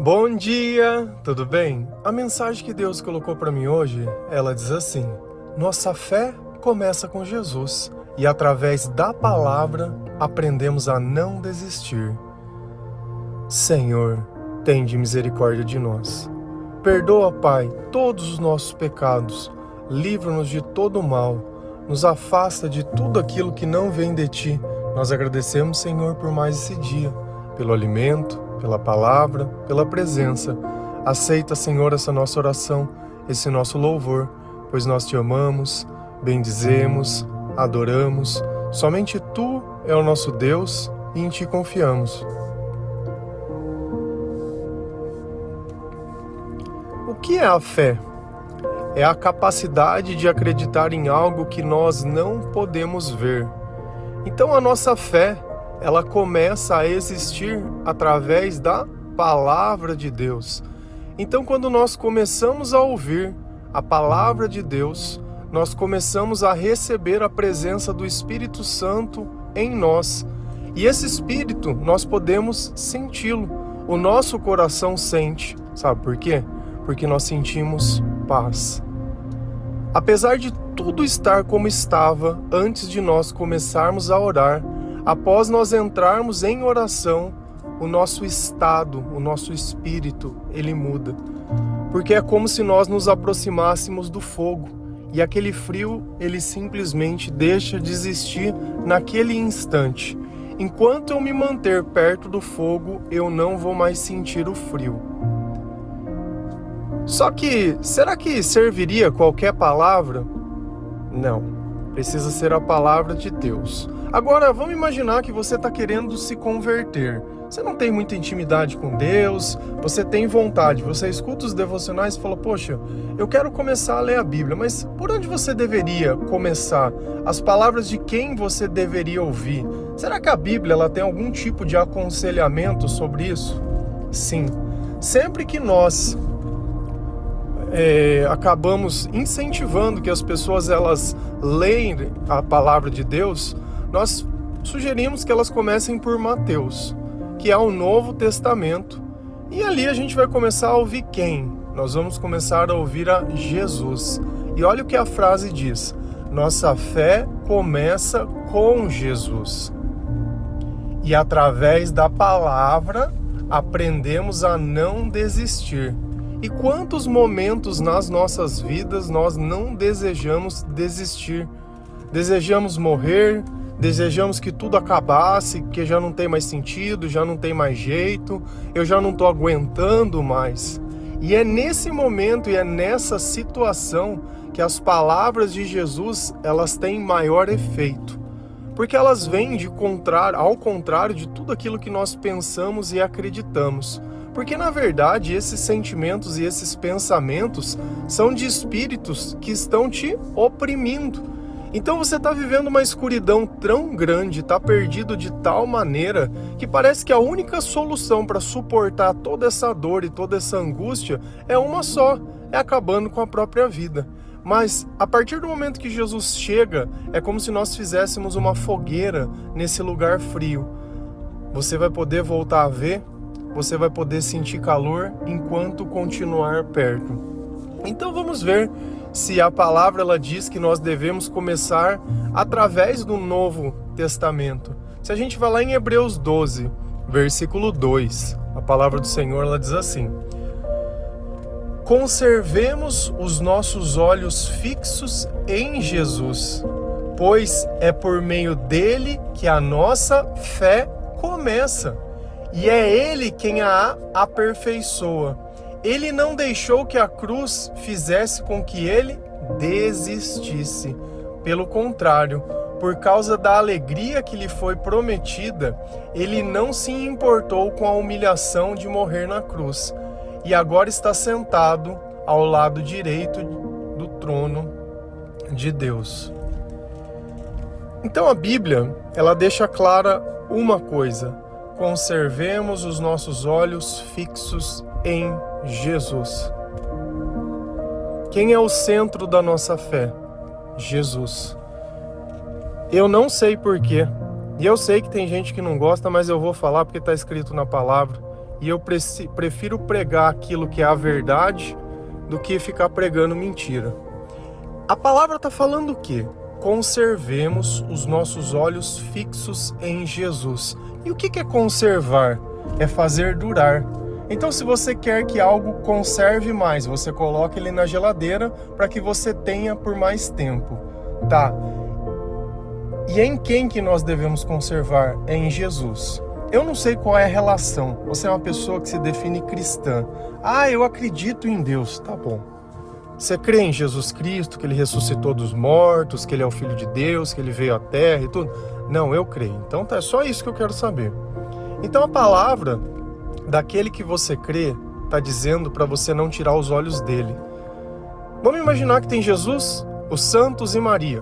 Bom dia, tudo bem? A mensagem que Deus colocou para mim hoje, ela diz assim: nossa fé começa com Jesus e através da palavra aprendemos a não desistir. Senhor, tende misericórdia de nós. Perdoa, Pai, todos os nossos pecados, livra-nos de todo o mal, nos afasta de tudo aquilo que não vem de Ti. Nós agradecemos, Senhor, por mais esse dia, pelo alimento, pela palavra, pela presença. Aceita, Senhor, essa nossa oração, esse nosso louvor, pois nós Te amamos, bendizemos, adoramos. Somente Tu é o nosso Deus e em Ti confiamos. O que é a fé? É a capacidade de acreditar em algo que nós não podemos ver. Então a nossa fé, ela começa a existir através da palavra de Deus. Então quando nós começamos a ouvir a palavra de Deus, nós começamos a receber a presença do Espírito Santo em nós. E esse Espírito, nós podemos senti-lo. O nosso coração sente. Sabe por quê? Porque nós sentimos paz. Apesar de tudo estar como estava antes de nós começarmos a orar, após nós entrarmos em oração, o nosso estado, o nosso espírito, ele muda. Porque é como se nós nos aproximássemos do fogo e aquele frio, ele simplesmente deixa de existir naquele instante. Enquanto eu me manter perto do fogo, eu não vou mais sentir o frio. Só que, será que serviria qualquer palavra? Não, precisa ser a palavra de Deus. Agora, vamos imaginar que você está querendo se converter. Você não tem muita intimidade com Deus, você tem vontade, você escuta os devocionais e fala, poxa, eu quero começar a ler a Bíblia, mas por onde você deveria começar? As palavras de quem você deveria ouvir? Será que a Bíblia ela tem algum tipo de aconselhamento sobre isso? Sim, sempre que nós acabamos incentivando que as pessoas elas leem a palavra de Deus, nós sugerimos que elas comecem por Mateus, que é o Novo Testamento, e ali a gente vai começar a ouvir quem? Nós vamos começar a ouvir a Jesus. E olha o que a frase diz: nossa fé começa com Jesus. E através da palavra aprendemos a não desistir. E quantos momentos nas nossas vidas nós não desejamos desistir? Desejamos morrer, desejamos que tudo acabasse, que já não tem mais sentido, já não tem mais jeito, eu já não estou aguentando mais. E é nesse momento e é nessa situação que as palavras de Jesus, elas têm maior efeito. Porque elas vêm ao contrário de tudo aquilo que nós pensamos e acreditamos. Porque, na verdade, esses sentimentos e esses pensamentos são de espíritos que estão te oprimindo. Então você está vivendo uma escuridão tão grande, está perdido de tal maneira, que parece que a única solução para suportar toda essa dor e toda essa angústia é uma só, é acabando com a própria vida. Mas, a partir do momento que Jesus chega, é como se nós fizéssemos uma fogueira nesse lugar frio. Você vai poder voltar a ver, você vai poder sentir calor enquanto continuar perto. Então vamos ver se a palavra ela diz que nós devemos começar através do Novo Testamento. Se a gente vai lá em Hebreus 12, versículo 2, a palavra do Senhor ela diz assim: conservemos os nossos olhos fixos em Jesus, pois é por meio dele que a nossa fé começa. E é Ele quem a aperfeiçoa. Ele não deixou que a cruz fizesse com que ele desistisse. Pelo contrário, por causa da alegria que lhe foi prometida, ele não se importou com a humilhação de morrer na cruz. E agora está sentado ao lado direito do trono de Deus. Então a Bíblia, ela deixa clara uma coisa: conservemos os nossos olhos fixos em Jesus. Quem é o centro da nossa fé? Jesus. Eu não sei porquê, e eu sei que tem gente que não gosta, mas eu vou falar porque está escrito na palavra. E eu prefiro pregar aquilo que é a verdade do que ficar pregando mentira. A palavra está falando o quê? Conservemos os nossos olhos fixos em Jesus. E o que é conservar? É fazer durar. Então, se você quer que algo conserve mais, você coloca ele na geladeira para que você tenha por mais tempo. Tá? E em quem que nós devemos conservar? É em Jesus. Eu não sei qual é a relação. Você é uma pessoa que se define cristã. Eu acredito em Deus. Tá bom. Você crê em Jesus Cristo, que Ele ressuscitou dos mortos, que Ele é o Filho de Deus, que Ele veio à Terra e tudo? Não, eu creio. Então é só isso que eu quero saber. Então a palavra daquele que você crê está dizendo para você não tirar os olhos dele. Vamos imaginar que tem Jesus, os santos e Maria.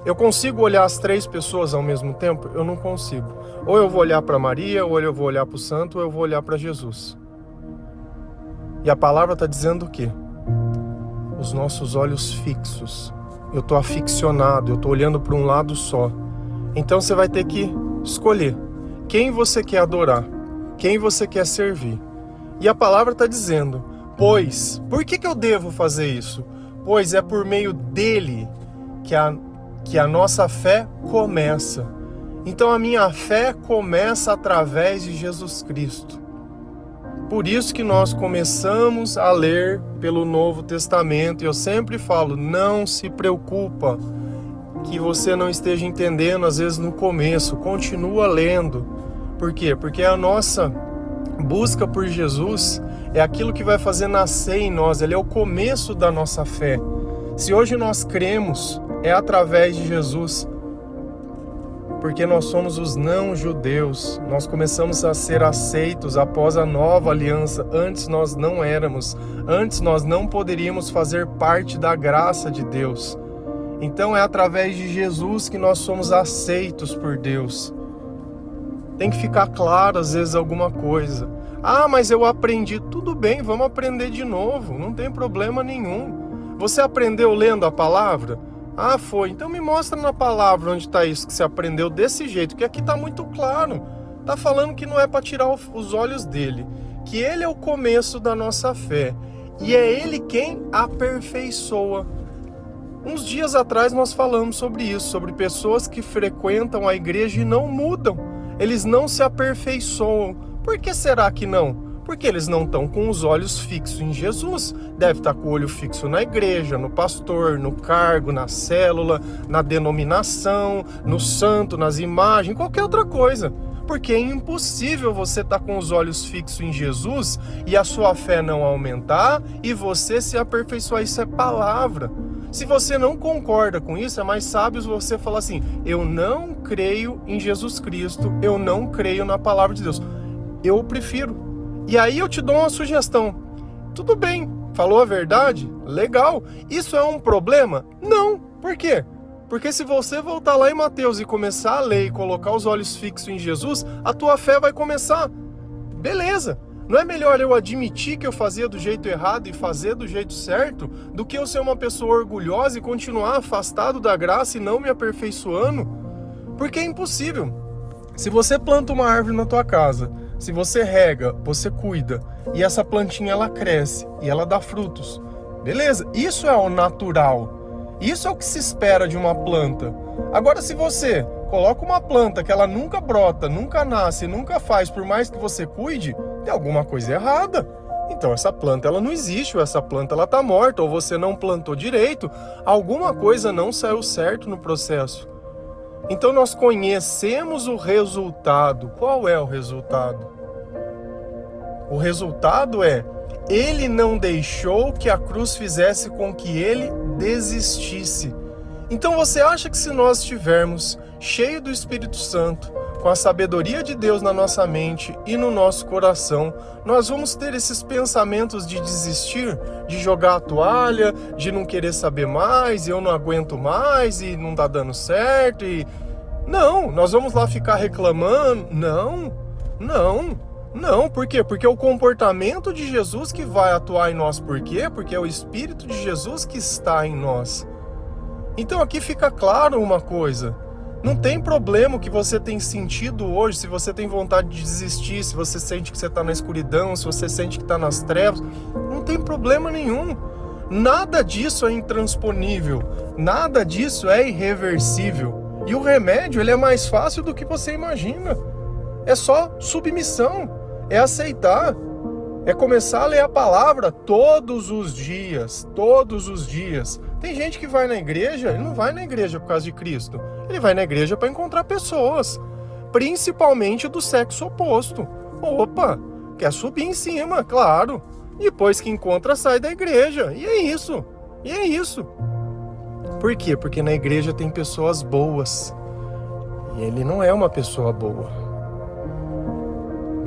Eu consigo olhar as três pessoas ao mesmo tempo? Eu não consigo. Ou eu vou olhar para Maria, ou eu vou olhar para o santo, ou eu vou olhar para Jesus. E a palavra está dizendo o quê? Os nossos olhos fixos. Eu estou aficionado, eu estou olhando para um lado só. Então você vai ter que escolher quem você quer adorar, quem você quer servir. E a palavra está dizendo, pois, por que eu devo fazer isso? Pois é por meio dele que a nossa fé começa. Então a minha fé começa através de Jesus Cristo. Por isso que nós começamos a ler pelo Novo Testamento. E eu sempre falo, não se preocupa que você não esteja entendendo às vezes no começo. Continua lendo. Por quê? Porque a nossa busca por Jesus é aquilo que vai fazer nascer em nós. Ele é o começo da nossa fé. Se hoje nós cremos, é através de Jesus. Porque nós somos os não-judeus, nós começamos a ser aceitos após a nova aliança. Antes nós não éramos, antes nós não poderíamos fazer parte da graça de Deus. Então é através de Jesus que nós somos aceitos por Deus. Tem que ficar claro às vezes alguma coisa. Mas eu aprendi. Tudo bem, vamos aprender de novo, não tem problema nenhum. Você aprendeu lendo a palavra? Foi. Então me mostra na palavra onde está isso que você aprendeu desse jeito, que aqui está muito claro. Está falando que não é para tirar os olhos dele, que ele é o começo da nossa fé. E é ele quem aperfeiçoa. Uns dias atrás nós falamos sobre isso, sobre pessoas que frequentam a igreja e não mudam. Eles não se aperfeiçoam. Por que será que não? Porque eles não estão com os olhos fixos em Jesus. Deve estar com o olho fixo na igreja, no pastor, no cargo, na célula, na denominação, no santo, nas imagens, qualquer outra coisa. Porque é impossível você estar com os olhos fixos em Jesus e a sua fé não aumentar e você se aperfeiçoar. Isso é palavra. Se você não concorda com isso, é mais sábio você falar assim, eu não creio em Jesus Cristo, eu não creio na palavra de Deus. Eu prefiro. E aí eu te dou uma sugestão. Tudo bem, falou a verdade? Legal. Isso é um problema? Não. Por quê? Porque se você voltar lá em Mateus e começar a ler e colocar os olhos fixos em Jesus, a tua fé vai começar. Beleza. Não é melhor eu admitir que eu fazia do jeito errado e fazer do jeito certo, do que eu ser uma pessoa orgulhosa e continuar afastado da graça e não me aperfeiçoando? Porque é impossível. Se você planta uma árvore na tua casa, se você rega, você cuida, e essa plantinha ela cresce e ela dá frutos. Beleza, isso é o natural. Isso é o que se espera de uma planta. Agora, se você coloca uma planta que ela nunca brota, nunca nasce, nunca faz, por mais que você cuide, tem alguma coisa errada. Então essa planta ela não existe, ou essa planta ela está morta, ou você não plantou direito, alguma coisa não saiu certo no processo. Então nós conhecemos o resultado. Qual é o resultado? O resultado é, ele não deixou que a cruz fizesse com que ele desistisse. Então você acha que se nós estivermos cheios do Espírito Santo, com a sabedoria de Deus na nossa mente e no nosso coração, nós vamos ter esses pensamentos de desistir, de jogar a toalha, de não querer saber mais, eu não aguento mais e não tá dando certo e... Não, nós vamos lá ficar reclamando? Não, por quê? Porque é o comportamento de Jesus que vai atuar em nós. Por quê? Porque é o Espírito de Jesus que está em nós. Então aqui fica claro uma coisa, Não tem problema o que você tem sentido hoje, se você tem vontade de desistir, se você sente que você está na escuridão, se você sente que está nas trevas, não tem problema nenhum. Nada disso é intransponível, nada disso é irreversível. E o remédio, ele é mais fácil do que você imagina. É só submissão, é aceitar, é começar a ler a palavra todos os dias, todos os dias. Tem gente que vai na igreja, ele não vai na igreja por causa de Cristo, ele vai na igreja para encontrar pessoas, principalmente do sexo oposto. Opa, quer subir em cima, claro. Depois que encontra, sai da igreja. E é isso. E é isso. Por quê? Porque na igreja tem pessoas boas. E ele não é uma pessoa boa.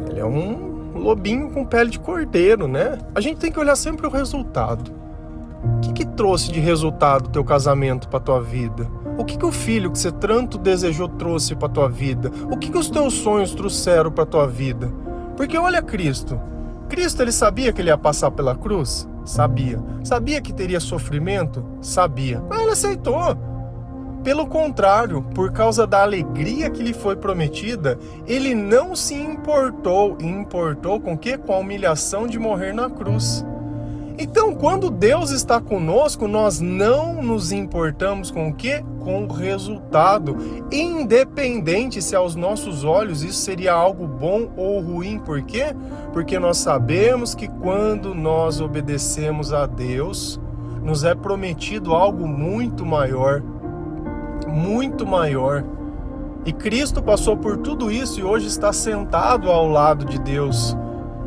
Ele é um lobinho com pele de cordeiro, né? A gente tem que olhar sempre o resultado. O que trouxe de resultado o teu casamento para tua vida? O que o filho que você tanto desejou trouxe para tua vida? O que os teus sonhos trouxeram para tua vida? Porque olha Cristo. Cristo, ele sabia que ele ia passar pela cruz? Sabia. Sabia que teria sofrimento? Sabia. Mas ele aceitou. Pelo contrário, por causa da alegria que lhe foi prometida, ele não se importou. E importou com o quê? Com a humilhação de morrer na cruz. Então, quando Deus está conosco, nós não nos importamos com o quê? Com o resultado. Independente se aos nossos olhos isso seria algo bom ou ruim. Por quê? Porque nós sabemos que quando nós obedecemos a Deus, nos é prometido algo muito maior. Muito maior. E Cristo passou por tudo isso e hoje está sentado ao lado de Deus.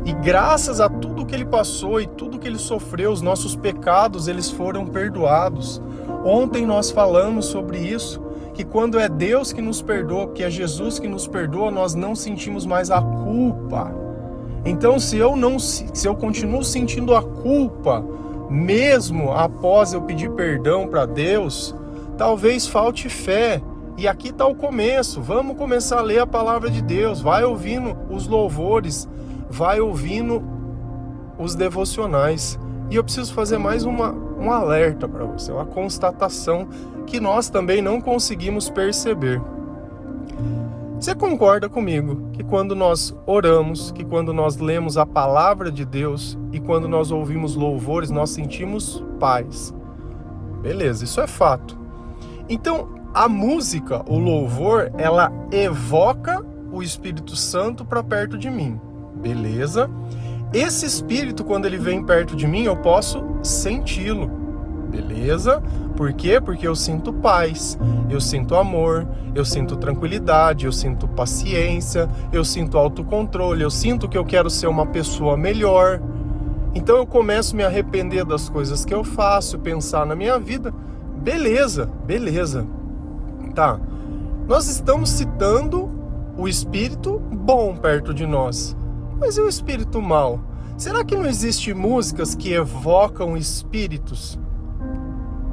E graças a tudo que ele passou e tudo que ele sofreu, os nossos pecados, eles foram perdoados. Ontem nós falamos sobre isso, que quando é Deus que nos perdoa, que é Jesus que nos perdoa, nós não sentimos mais a culpa. Então, se eu continuo sentindo a culpa, mesmo após eu pedir perdão para Deus, talvez falte fé. E aqui está o começo. Vamos começar a ler a palavra de Deus. Vai ouvindo os louvores, vai ouvindo os devocionais. E eu preciso fazer mais um alerta para você, uma constatação que nós também não conseguimos perceber. Você concorda comigo que quando nós oramos, que quando nós lemos a palavra de Deus e quando nós ouvimos louvores, nós sentimos paz? Beleza, isso é fato. Então, a música, o louvor, ela evoca o Espírito Santo para perto de mim. Beleza? Esse Espírito, quando ele vem perto de mim, eu posso senti-lo. Beleza? Por quê? Porque eu sinto paz, eu sinto amor, eu sinto tranquilidade, eu sinto paciência, eu sinto autocontrole, eu sinto que eu quero ser uma pessoa melhor. Então eu começo a me arrepender das coisas que eu faço, pensar na minha vida. Beleza, beleza. Tá. Nós estamos citando o espírito bom perto de nós. Mas e o espírito mal? Será que não existe músicas que evocam espíritos?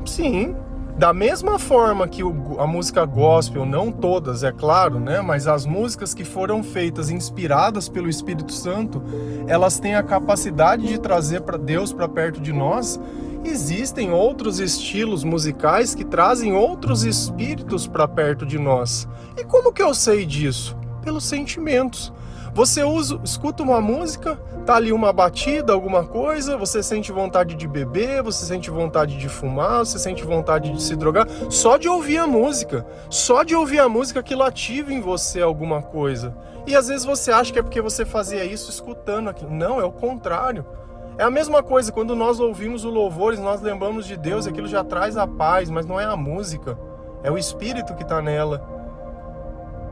Sim. Da mesma forma que a música gospel, não todas, é claro, né? Mas as músicas que foram feitas, inspiradas pelo Espírito Santo, elas têm a capacidade de trazer para Deus para perto de nós. Existem outros estilos musicais que trazem outros espíritos para perto de nós. E como que eu sei disso? Pelos sentimentos. Você escuta uma música, tá ali uma batida, alguma coisa, você sente vontade de beber, você sente vontade de fumar, você sente vontade de se drogar, só de ouvir a música. Só de ouvir a música aquilo ativa em você alguma coisa. E às vezes você acha que é porque você fazia isso escutando aquilo. Não, é o contrário. É a mesma coisa, quando nós ouvimos o louvor, nós lembramos de Deus, aquilo já traz a paz, mas não é a música, é o Espírito que está nela.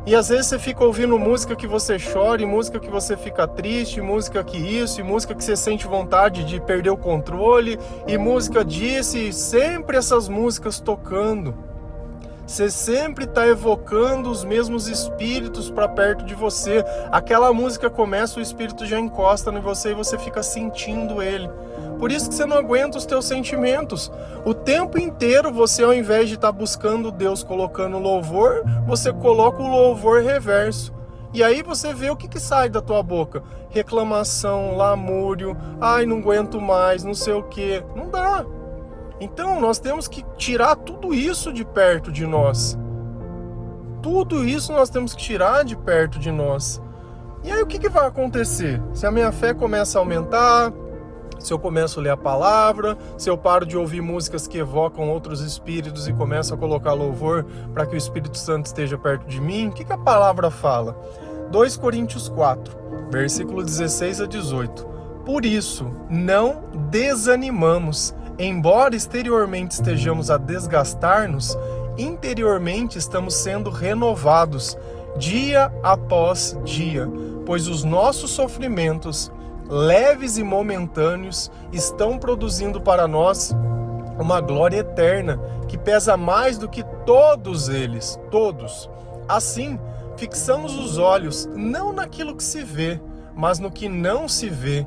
E às vezes você fica ouvindo música que você chora, e música que você fica triste, música que isso, e música que você sente vontade de perder o controle, e música disso, e sempre essas músicas tocando. Você sempre está evocando os mesmos espíritos para perto de você. Aquela música começa, o espírito já encosta em você e você fica sentindo ele. Por isso que você não aguenta os teus sentimentos. O tempo inteiro você, ao invés de estar buscando Deus colocando louvor, você coloca o louvor reverso. E aí você vê o que sai da tua boca. Reclamação, lamúrio, ai, não aguento mais, não sei o quê. Não dá. Então nós temos que tirar tudo isso de perto de nós. Tudo isso nós temos que tirar de perto de nós. E aí o que vai acontecer? Se a minha fé começa a aumentar, se eu começo a ler a palavra, se eu paro de ouvir músicas que evocam outros espíritos e começo a colocar louvor para que o Espírito Santo esteja perto de mim, o que a palavra fala? 2 Coríntios 4, versículo 16 a 18. Por isso, não desanimamos, embora exteriormente estejamos a desgastar-nos, interiormente estamos sendo renovados, dia após dia, pois os nossos sofrimentos, leves e momentâneos, estão produzindo para nós uma glória eterna, que pesa mais do que todos eles, todos. Assim, fixamos os olhos não naquilo que se vê, mas no que não se vê,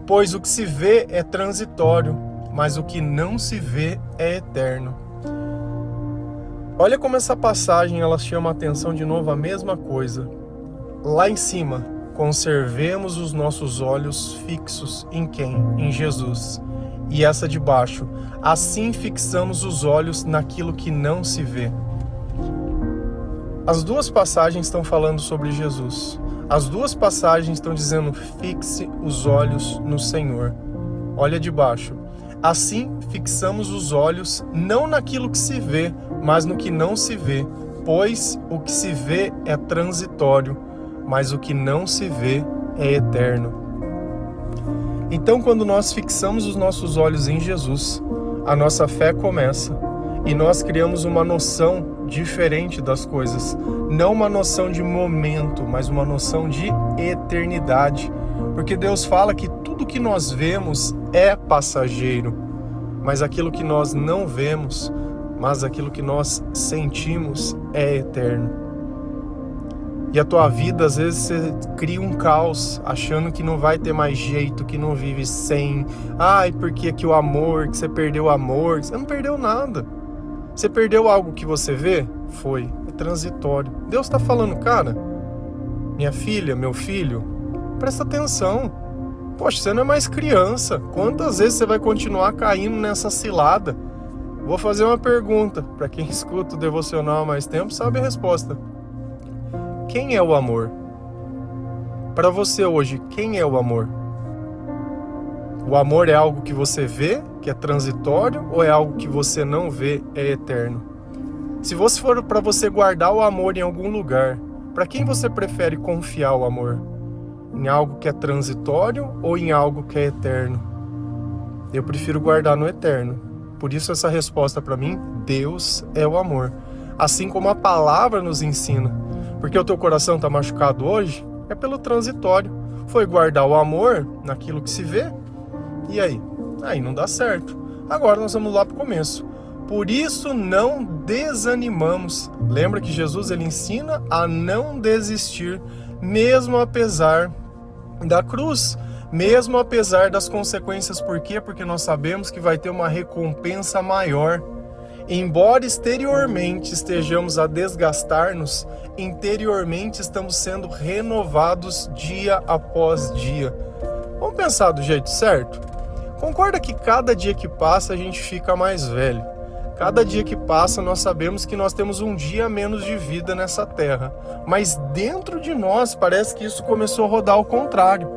pois o que se vê é transitório, mas o que não se vê é eterno. Olha como essa passagem ela chama a atenção de novo a mesma coisa. Lá em cima, conservemos os nossos olhos fixos em quem? Em Jesus. E essa de baixo, assim fixamos os olhos naquilo que não se vê. As duas passagens estão falando sobre Jesus. As duas passagens estão dizendo, fixe os olhos no Senhor. Olha de baixo. Assim fixamos os olhos não naquilo que se vê, mas no que não se vê, pois o que se vê é transitório, mas o que não se vê é eterno. Então, quando nós fixamos os nossos olhos em Jesus, a nossa fé começa e nós criamos uma noção diferente das coisas. Não uma noção de momento, mas uma noção de eternidade. Porque Deus fala que tudo que nós vemos é passageiro, mas aquilo que nós não vemos, mas aquilo que nós sentimos é eterno. E a tua vida, às vezes, você cria um caos, achando que não vai ter mais jeito, que não vive sem. Ai, porque que o amor, que você perdeu o amor. Você não perdeu nada. Você perdeu algo que você vê? Foi. É transitório. Deus está falando, cara, minha filha, meu filho, presta atenção. Poxa, você não é mais criança. Quantas vezes você vai continuar caindo nessa cilada? Vou fazer uma pergunta. Para quem escuta o devocional há mais tempo, sabe a resposta. Quem é o amor? Para você hoje, quem é o amor? O amor é algo que você vê, que é transitório, ou é algo que você não vê, é eterno? Se você for para você guardar o amor em algum lugar, para quem você prefere confiar o amor? Em algo que é transitório ou em algo que é eterno? Eu prefiro guardar no eterno. Por isso essa resposta para mim, Deus é o amor. Assim como a palavra nos ensina. Porque o teu coração está machucado hoje, é pelo transitório. Foi guardar o amor naquilo que se vê. E aí? Aí não dá certo. Agora nós vamos lá para o começo. Por isso não desanimamos. Lembra que Jesus ele ensina a não desistir, mesmo apesar da cruz, mesmo apesar das consequências. Por quê? Porque nós sabemos que vai ter uma recompensa maior. Embora exteriormente estejamos a desgastar-nos, interiormente estamos sendo renovados dia após dia. Vamos pensar do jeito certo? Concorda que cada dia que passa a gente fica mais velho. Cada dia que passa nós sabemos que nós temos um dia a menos de vida nessa terra. Mas dentro de nós parece que isso começou a rodar ao contrário.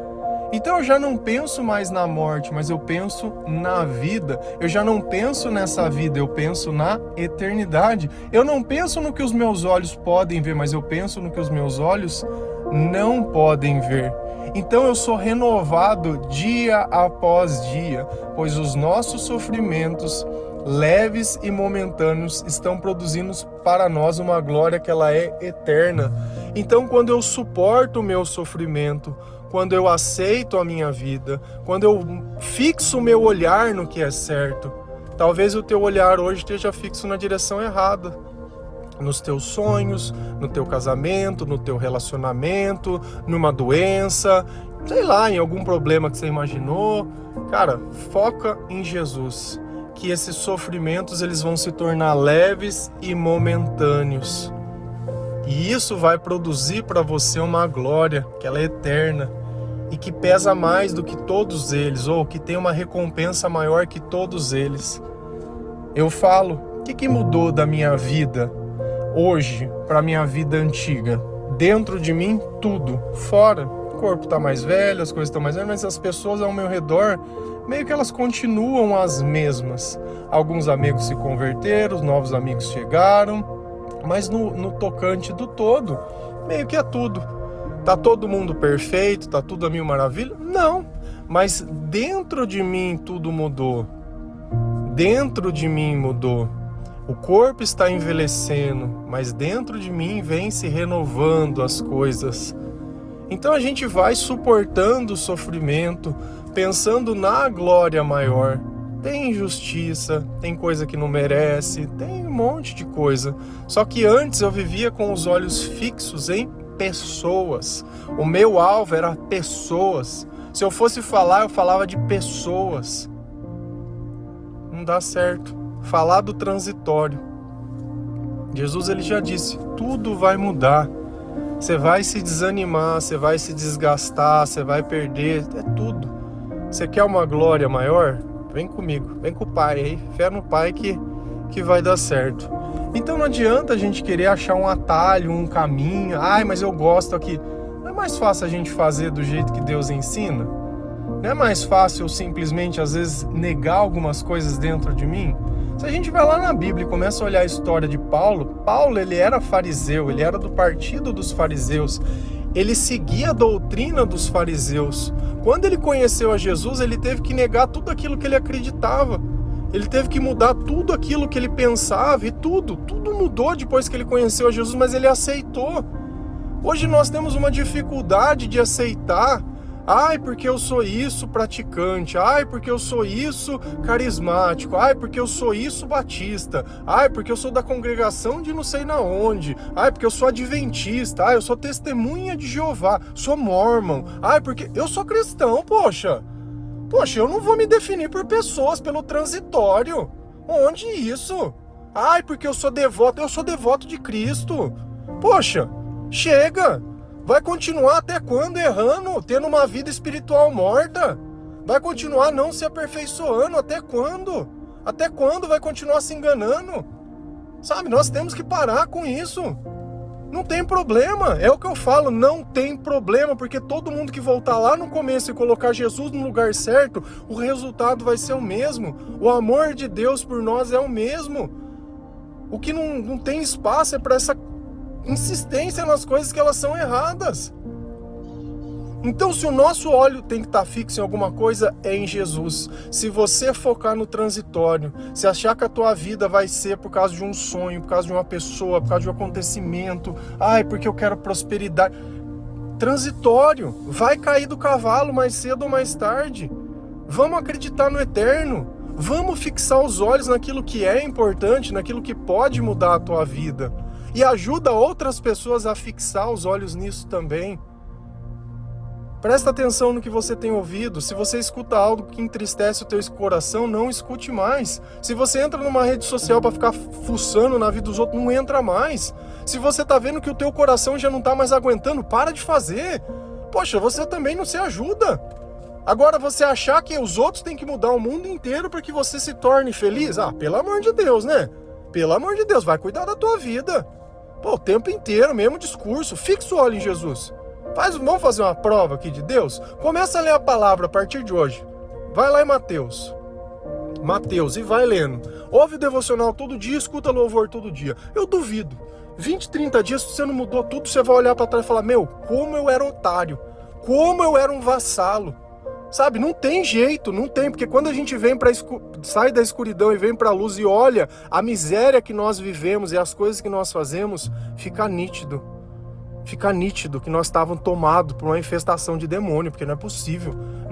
Então eu já não penso mais na morte, mas eu penso na vida. Eu já não penso nessa vida, eu penso na eternidade. Eu não penso no que os meus olhos podem ver, mas eu penso no que os meus olhos não podem ver. Então eu sou renovado dia após dia, pois os nossos sofrimentos, leves e momentâneos, estão produzindo para nós uma glória que ela é eterna. Então quando eu suporto o meu sofrimento, quando eu aceito a minha vida, quando eu fixo o meu olhar no que é certo, talvez o teu olhar hoje esteja fixo na direção errada, nos teus sonhos, no teu casamento, no teu relacionamento, numa doença, sei lá, em algum problema que você imaginou. Cara, foca em Jesus, que esses sofrimentos eles vão se tornar leves e momentâneos. E isso vai produzir para você uma glória, que ela é eterna e que pesa mais do que todos eles, ou que tem uma recompensa maior que todos eles. Eu falo, o que mudou da minha vida? hoje para minha vida antiga? Dentro de mim, tudo. Fora, o corpo está mais velho, as coisas estão mais velhas, mas as pessoas ao meu redor, meio que elas continuam as mesmas. Alguns amigos se converteram, novos amigos chegaram, mas no tocante do todo, meio que é tudo. Tá todo mundo perfeito, tá tudo a mil maravilhas? Não, mas dentro de mim tudo mudou. Dentro de mim mudou. O corpo está envelhecendo, mas dentro de mim vem se renovando as coisas. Então a gente vai suportando o sofrimento, pensando na glória maior. Tem injustiça, tem coisa que não merece, tem um monte de coisa. Só que antes eu vivia com os olhos fixos em pessoas. O meu alvo era pessoas. Se eu fosse falar, eu falava de pessoas. Não dá certo. Falar do transitório. Jesus ele já disse, tudo vai mudar. Você vai se desanimar, você vai se desgastar, você vai perder, é tudo. Você quer uma glória maior? Vem comigo, vem com o Pai aí, fé no Pai que vai dar certo. Então não adianta a gente querer achar um atalho, um caminho. Ai, mas eu gosto aqui. Não é mais fácil a gente fazer do jeito que Deus ensina? Não é mais fácil eu simplesmente, às vezes, negar algumas coisas dentro de mim? Se a gente vai lá na Bíblia e começa a olhar a história de Paulo, ele era fariseu, ele era do partido dos fariseus, ele seguia a doutrina dos fariseus. Quando ele conheceu a Jesus, ele teve que negar tudo aquilo que ele acreditava. Ele teve que mudar tudo aquilo que ele pensava e tudo mudou depois que ele conheceu a Jesus, mas ele aceitou. Hoje nós temos uma dificuldade de aceitar. Ai, porque eu sou isso praticante. Ai, porque eu sou isso carismático. Ai, porque eu sou isso batista. Ai, porque eu sou da congregação de não sei na onde. Ai, porque eu sou adventista. Ai, eu sou testemunha de Jeová. Sou mormon. Ai, porque eu sou cristão, poxa. Poxa, eu não vou me definir por pessoas, pelo transitório. Onde isso? Ai, porque eu sou devoto. Eu sou devoto de Cristo. Poxa, chega. Vai continuar até quando errando, tendo uma vida espiritual morta? Vai continuar não se aperfeiçoando até quando? Até quando vai continuar se enganando? Sabe, nós temos que parar com isso. Não tem problema, é o que eu falo, não tem problema, porque todo mundo que voltar lá no começo e colocar Jesus no lugar certo, o resultado vai ser o mesmo. O amor de Deus por nós é o mesmo. O que não tem espaço é para essa insistência nas coisas que elas são erradas. Então, se o nosso olho tem que estar fixo em alguma coisa, é em Jesus. Se você focar no transitório, se achar que a tua vida vai ser por causa de um sonho, por causa de uma pessoa, por causa de um acontecimento, ai, porque eu quero prosperidade, transitório, vai cair do cavalo mais cedo ou mais tarde. Vamos acreditar no eterno. Vamos fixar os olhos naquilo que é importante, naquilo que pode mudar a tua vida. E ajuda outras pessoas a fixar os olhos nisso também. Presta atenção no que você tem ouvido. Se você escuta algo que entristece o teu coração, não escute mais. Se você entra numa rede social para ficar fuçando na vida dos outros, não entra mais. Se você tá vendo que o teu coração já não tá mais aguentando, para de fazer. Poxa, você também não se ajuda. Agora, você achar que os outros têm que mudar o mundo inteiro para que você se torne feliz? Ah, pelo amor de Deus, né? Pelo amor de Deus, vai cuidar da tua vida. Pô, o tempo inteiro, mesmo discurso, fixa o olho em Jesus. Vamos fazer uma prova aqui de Deus? Começa a ler a palavra a partir de hoje. Vai lá em Mateus, e vai lendo. Ouve o devocional todo dia, escuta louvor todo dia. Eu duvido. 20, 30 dias, se você não mudou tudo, você vai olhar para trás e falar, meu, como eu era otário, como eu era um vassalo. Sabe, não tem jeito, não tem, porque quando a gente sai da escuridão e vem para a luz e olha a miséria que nós vivemos e as coisas que nós fazemos, fica nítido que nós estávamos tomados por uma infestação de demônio, porque não é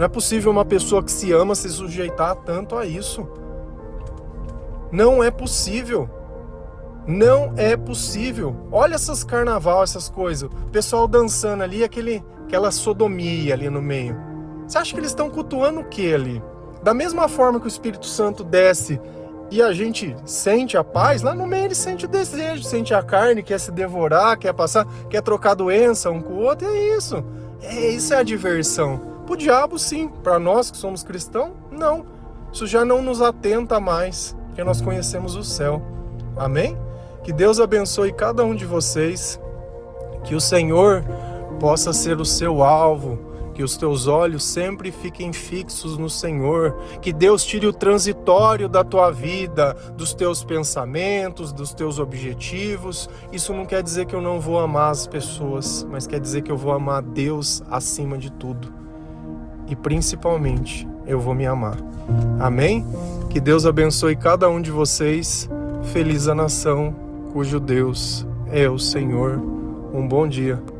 possível uma pessoa que se ama se sujeitar tanto a isso. Não é possível. Olha essas carnaval, essas coisas, o pessoal dançando ali, aquela sodomia ali no meio. Você acha que eles estão cultuando o que ali? Da mesma forma que o Espírito Santo desce e a gente sente a paz, lá no meio ele sente o desejo, sente a carne, quer se devorar, quer passar, quer trocar doença um com o outro, isso é a diversão. Pro diabo sim, para nós que somos cristãos, não. Isso já não nos atenta mais, porque nós conhecemos o céu. Amém? Que Deus abençoe cada um de vocês, que o Senhor possa ser o seu alvo, que os teus olhos sempre fiquem fixos no Senhor, que Deus tire o transitório da tua vida, dos teus pensamentos, dos teus objetivos. Isso não quer dizer que eu não vou amar as pessoas, mas quer dizer que eu vou amar Deus acima de tudo. E principalmente, eu vou me amar. Amém? Que Deus abençoe cada um de vocês. Feliz a nação cujo Deus é o Senhor. Um bom dia.